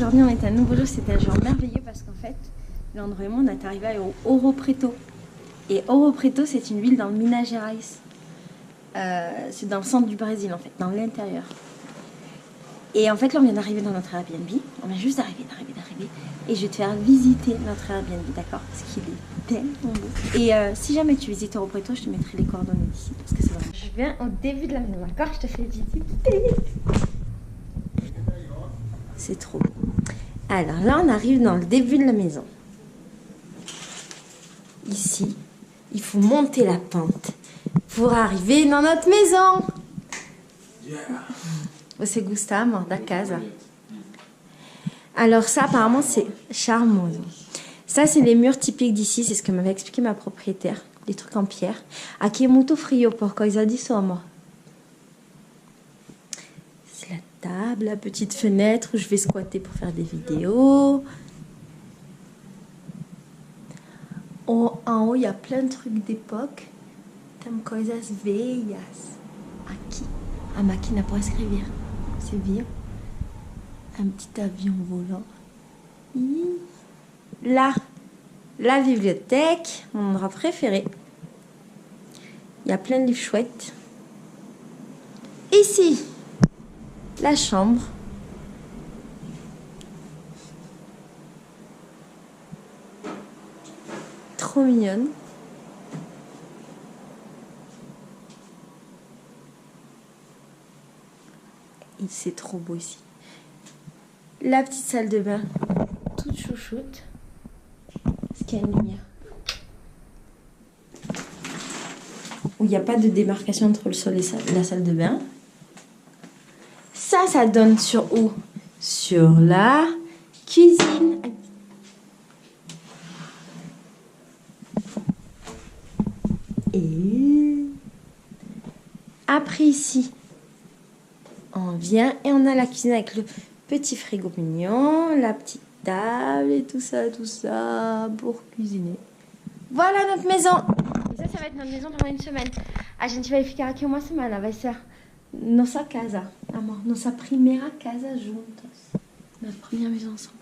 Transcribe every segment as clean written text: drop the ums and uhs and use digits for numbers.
Aujourd'hui, on est à un nouveau jour. C'était un jour merveilleux parce qu'en fait, Leandro et moi, on est arrivé au Ouro Preto. Et Ouro Preto, c'est une ville dans le Minas Gerais. C'est dans le centre du Brésil, en fait, dans l'intérieur. Et en fait, là, on vient d'arriver dans notre Airbnb. On vient juste d'arriver. Et je vais te faire visiter notre Airbnb, d'accord? Parce qu'il est tellement beau. Et si jamais tu visites Ouro Preto, je te mettrai les coordonnées d'ici. Parce que c'est vrai. Je viens au début de la maison, d'accord? Je te fais visiter. C'est trop beau. Alors là, on arrive dans le début de la maison. Ici, il faut monter la pente pour arriver dans notre maison. Você gosta, amor, da casa? Alors ça, apparemment, c'est charmoso. Ça, c'est les murs typiques d'ici. C'est ce que m'avait expliqué ma propriétaire. Des trucs en pierre. Aqui é muito frio por causa disso, amor. C'est la table, la petite fenêtre où je vais squatter pour faire des vidéos. En haut, il y a plein de trucs d'époque. Tem coisas velhas. Aqui, a máquina pour escrever. C'est vieux. Un petit avion volant. Là, la bibliothèque, mon endroit préféré. Il y a plein de livres chouettes. Ici, la chambre. Trop mignonne. Et c'est trop beau ici. La petite salle de bain, toute chouchoute. Est-ce qu'il y a une lumière? Où il n'y a pas de démarcation entre le sol et la salle de bain. Ça donne sur où? Sur la cuisine. Et après ici, on vient et on a la cuisine avec le petit frigo mignon, la petite table et tout ça pour cuisiner. Voilà notre maison. Et ça va être notre maison pendant une semaine. A gente vai ficar aqui uma semana. Vai ser nossa casa, amor. Nossa primeira casa juntas. Notre première maison ensemble.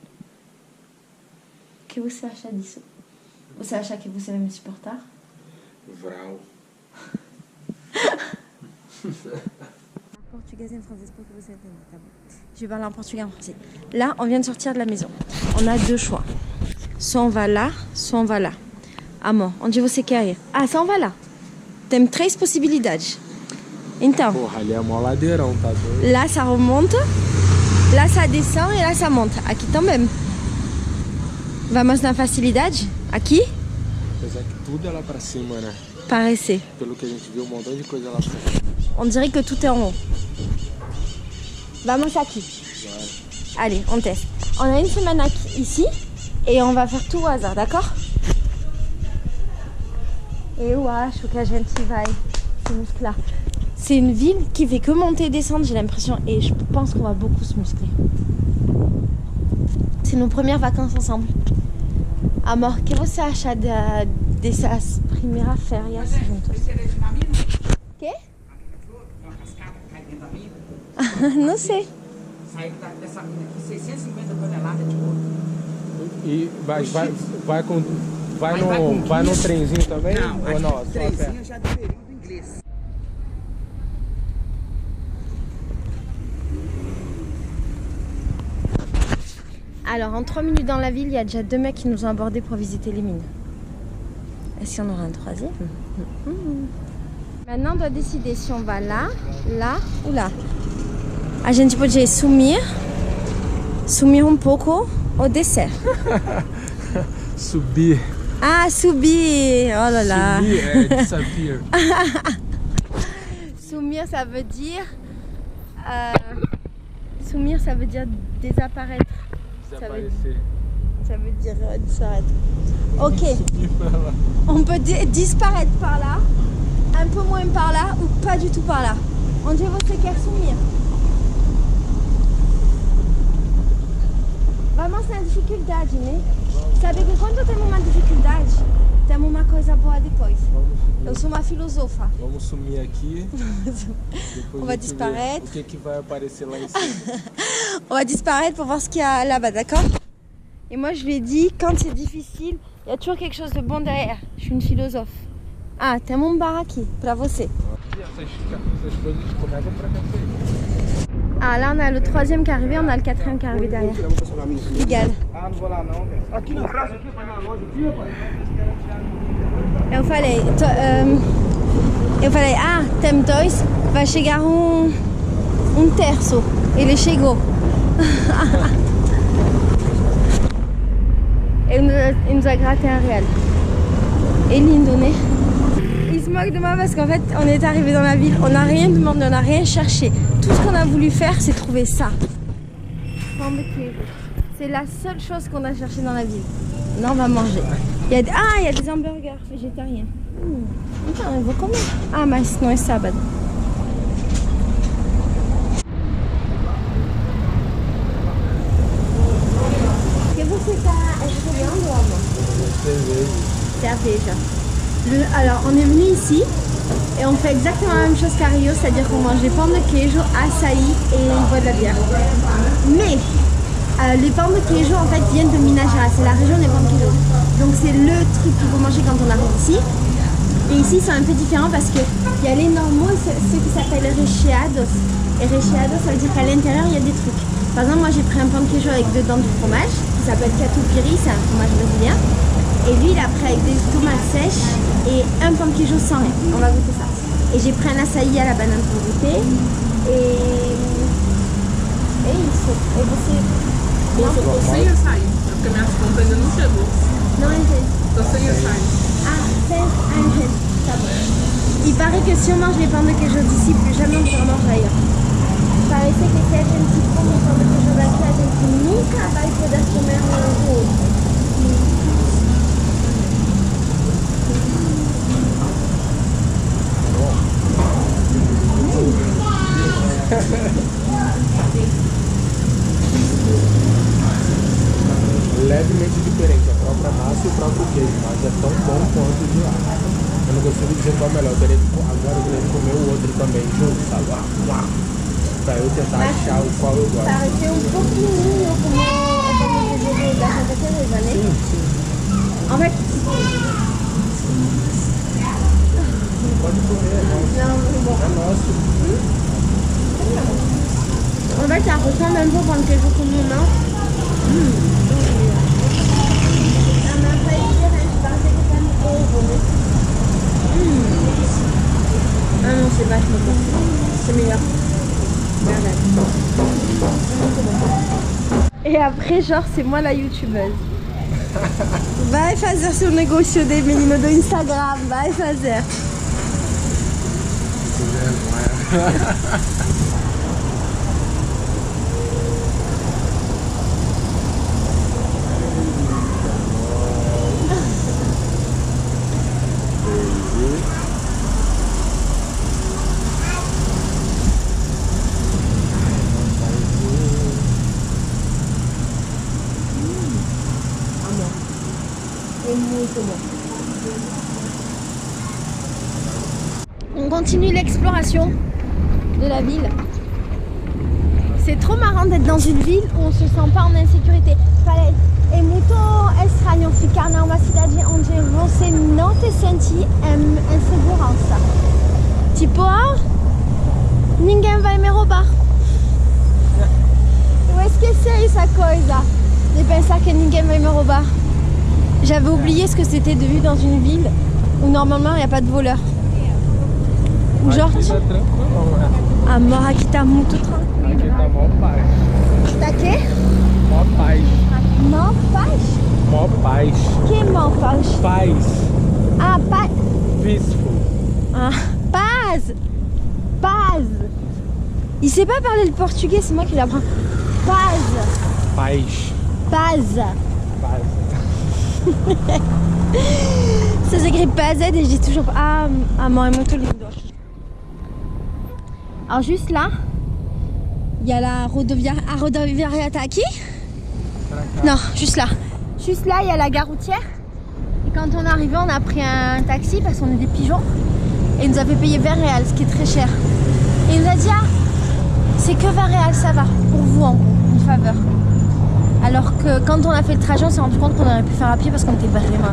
O que você acha disso? Você acha que você vai me suportar? Vral. Portugaise et française pour que vous entendiez. Je vais parler en portugais et en français. Là, on vient de sortir de la maison. On a deux choix. Soit on va là, soit on va là. Amor, onde você quer ir? Ah, só on va lá. Tem três possibilidades. Então, Porra, ali é mó ladeirão, tá doido? là, ça remonte. Là, ça descend et là, ça monte. Aqui também. Vamos na facilidade? Aqui? Apesar que tudo é lá pra cima, né? Parece. Pelo que a gente viu, um montão de coisa lá pra cima. On dirait que tout est en haut. Vamos aqui. Allez, on teste. On a une semaine ici et on va faire tout au hasard, d'accord? Eu acho que a gente vai se musclar. C'est une ville qui fait que monter et descendre, j'ai l'impression, et je pense qu'on va beaucoup se muscler. C'est nos premières vacances ensemble. Amor, que você acha dessas primeiras férias juntos? Que? Não sei. Saiu dessa mina aqui 650 toneladas de ouro. E vai no trenzinho também? Não, ou não? o trenzinho já do período inglês. Alors, en 3 minutes dans la ville, il y a déjà 2 mecs qui nous ont abordés pour visiter les mines. Est-ce qu'il y en aura un troisième? Maintenant, on doit décider si on va là, là ou là. A gente podia sumir um pouco ou descer. Subir. Ah, subir! Oh là là! Subir é disappear. Sumir, ça veut dire... Sumir, ça veut dire désapparaître. Desaparecer. Ça veut dire disparaître. Ok. Subir pra lá. On peut disparaître par là, un peu moins par là ou pas du tout par là. Onde você quer sumir? Vamos na dificuldade, né? Sabe que quando temos uma dificuldade, temos uma coisa boa depois. Vamos Eu subir. sou uma filosofa. Vamos sumir aqui. Depois On va a gente vê disparaître. o que, que vai aparecer lá em cima. On va disparaître pour voir ce qu'il y a là-bas, d'accord? Et moi, je lui ai dit, quand c'est difficile, il y a toujours quelque chose de bon derrière. Je suis une philosophe. Ah, tem um bar aqui, pra você. E essas coisas começam pra cacete. Ah, là, on a le troisième qui est arrivé, on a le quatrième qui est arrivé derrière. Égal. Ah, não vou lá não, velho. Aqui na praça, aqui, vai na loja aqui, rapaz. Eu falei, ah, tem dois, vai chegar um terço. Ele chegou. Il nous a gratté un réel. Et lindo, né? Il se moque de moi parce qu'en fait, on est arrivé dans la ville, on n'a rien demandé, on n'a rien cherché. Tout ce qu'on a voulu faire, c'est trouver ça. C'est la seule chose qu'on a cherché dans la ville. Là, on va manger. Il y a des hamburgers végétariens. Então, eu vou comer. Ah, mas não é sábado. O que você está escolhendo, amor? Cerveja. Alors, on est venu ici et on fait exactement la même chose qu'à Rio, c'est-à-dire qu'on mange des pommes de queijo, açaï et on boit de la bière. Mais les pommes de queijo en fait viennent de Minas Gerais, c'est la région des pommes de queijo. Donc c'est le truc qu'il faut manger quand on arrive ici. Et ici c'est un peu différent parce qu'il y a les normaux, ceux qui s'appellent recheados. Et recheados, ça veut dire qu'à l'intérieur il y a des trucs. Par exemple, moi j'ai pris un pomme de queijo avec dedans du fromage qui s'appelle catupiry, c'est un fromage brésilien. Et lui il a pris avec des tomates sèches et un pomme de queijo sans rien. On va goûter ça. Et j'ai pris un açaï à la banane pour goûter. Et isso. E você. Não, Tô sem açaí, porque minhas contas ainda não chegou. não é Tô sem açaí. Ah, c'est un gel. Ça va. Il paraît que si on mange les pommes de queijo d'ici, plus jamais on pourra manger ailleurs. Parece que se a gente come pão de queijo daqui, a gente nunca vai poder comer no outro. Levemente diferente, a própria massa e o próprio queijo, mas é tão bom quanto o de lá. Eu não consigo dizer qual é melhor, agora eu teria que comer o outro também junto, sabe? Pra eu tentar achar o qual eu gosto. Pareceu um pouquinho como o pão de queijo da Santa Teresa, né? Sim, sim. En fait, Pode comer, non, c'est bon. é nosso. En fait, ça ressemble un peu au pain de queijo comme on a. Ça m'a failli dire, je pensais que ça me faisait. Ah non, c'est vachement bon. C'est meilleur. Et après, genre, c'est moi la youtubeuse. Vai fazer seu negócio de menino do Instagram, vai fazer. C'est muito bon. On continue l'exploration de la ville. C'est trop marrant d'être dans une ville où on se sent pas en insécurité. Falei, é muito estranho ficar numa cidade onde você não te sente em segurança. Tipo, ninguém vai me roubar. Eu esqueci essa coisa de pensar que ninguém vai me roubar. J'avais oublié ce que c'était de vivre dans une ville où normalement il n'y a pas de voleurs. Ou genre, Aqui tá tranquilão, né? amor, aqui tá muito tranquilo. Aqui tá mó paz. Tá quê? Mó paz. Mó paz? Mó paz. Que mó paz? Paz. Ah, paz. Peaceful. Ah, paz. Paz. Il sait pas parler le portugais, c'est moi qui l'apprends. Paz. Paz. Paz. Paz. Ça s'écrit pas Z et je dis toujours amor é muito lindo. Alors juste là, il y a la rodoviaria tá aqui. Non, juste là. Juste là, il y a la gare routière. Et quand on est arrivé, on a pris un taxi parce qu'on est des pigeons. Et il nous a fait payer 20 réals, ce qui est très cher. Et il nous a dit, ah, c'est que 20 réals, ça va, pour vous en gros, une faveur. Alors que quand on a fait le trajet, on s'est rendu compte qu'on aurait pu faire à pied parce qu'on était vraiment...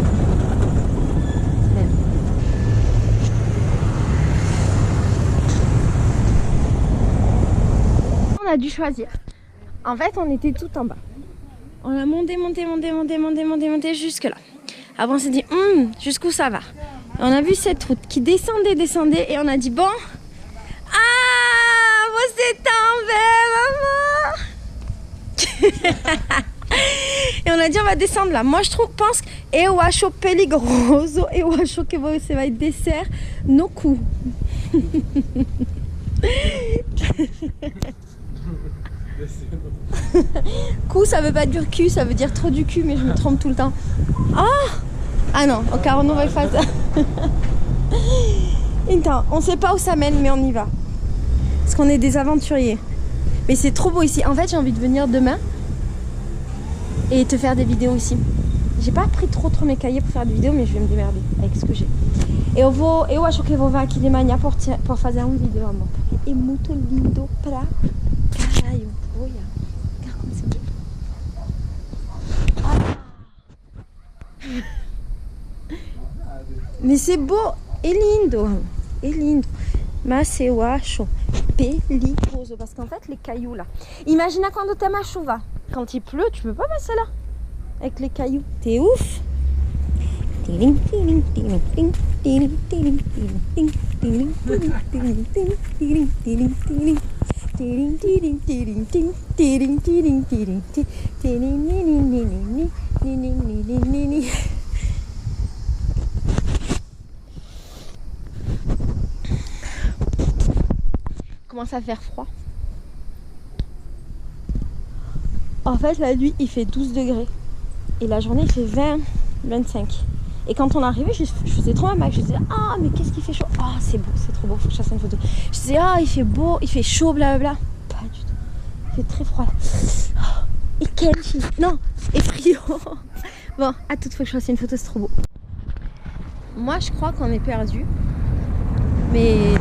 On a dû choisir. En fait, on était tout en bas. On a monté jusque là. Après, on s'est dit, jusqu'où ça va? Et on a vu cette route qui descendait et on a dit, bon, ah, você também, maman. Et on a dit, on va descendre là. Moi, pense que eu acho perigoso, eu acho que você vai descer no cu. Coup, ça veut pas dire cul, ça veut dire trop du cul, mais je me trompe tout le temps. Ah non, au carreau, on va faire ça. On sait pas où ça mène, mais on y va. Parce qu'on est des aventuriers. Mais c'est trop beau ici. En fait, j'ai envie de venir demain et te faire des vidéos ici. J'ai pas pris trop mes cahiers pour faire des vidéos, mais je vais me démerder avec ce que j'ai. Eu acho que vou vir aqui de manhã por fazer vídeo, amor. Porque é muito lindo pra caralho. Olha. Regarde comme c'est beau. Mais c'est beau et lindo. É lindo. Mas eu acho perigoso. Parce qu'en fait, les cailloux là. Imagine quando tem uma chuva. Quand il pleut, tu peux pas passer là. Avec les cailloux. T'es ouf. Commence à faire froid. En fait, la nuit, il fait 12 degrés. Et la journée, il fait 20, 25. Et quand on est arrivé, je faisais trop ma bague. Je disais, ah, mais qu'est-ce qu'il fait chaud? Ah, c'est beau, c'est trop beau, faut que je fasse une photo. Je disais, ah, il fait beau, il fait chaud, blablabla. Pas du tout. Il fait très froid. Et quel chien. Non, et frio. Bon, à toute fois que je fasse une photo, c'est trop beau. Moi, je crois qu'on est perdu. Mais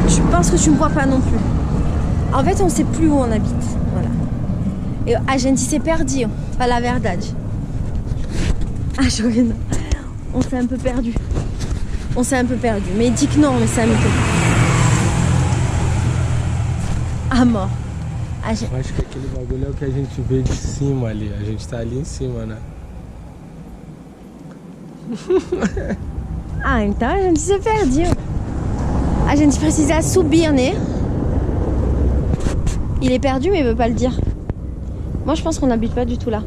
je pense que tu me vois pas non plus. En fait, on sait plus où on habite. Voilà. Et a gente s'est perdu. Pas la verdade. Ah, Joël. On s'est un peu perdu. Mais dit que non, mais c'est un mytho. Amor. Eu acho que aquele bagulho é o que a gente vê de cima ali. A gente tá ali em cima, né? Ah, então a gente se perdeu. A gente precisa subir, né? Il est perdu, mais il veut pas le dire. Moi, je pense qu'on n'habite pas du tout là.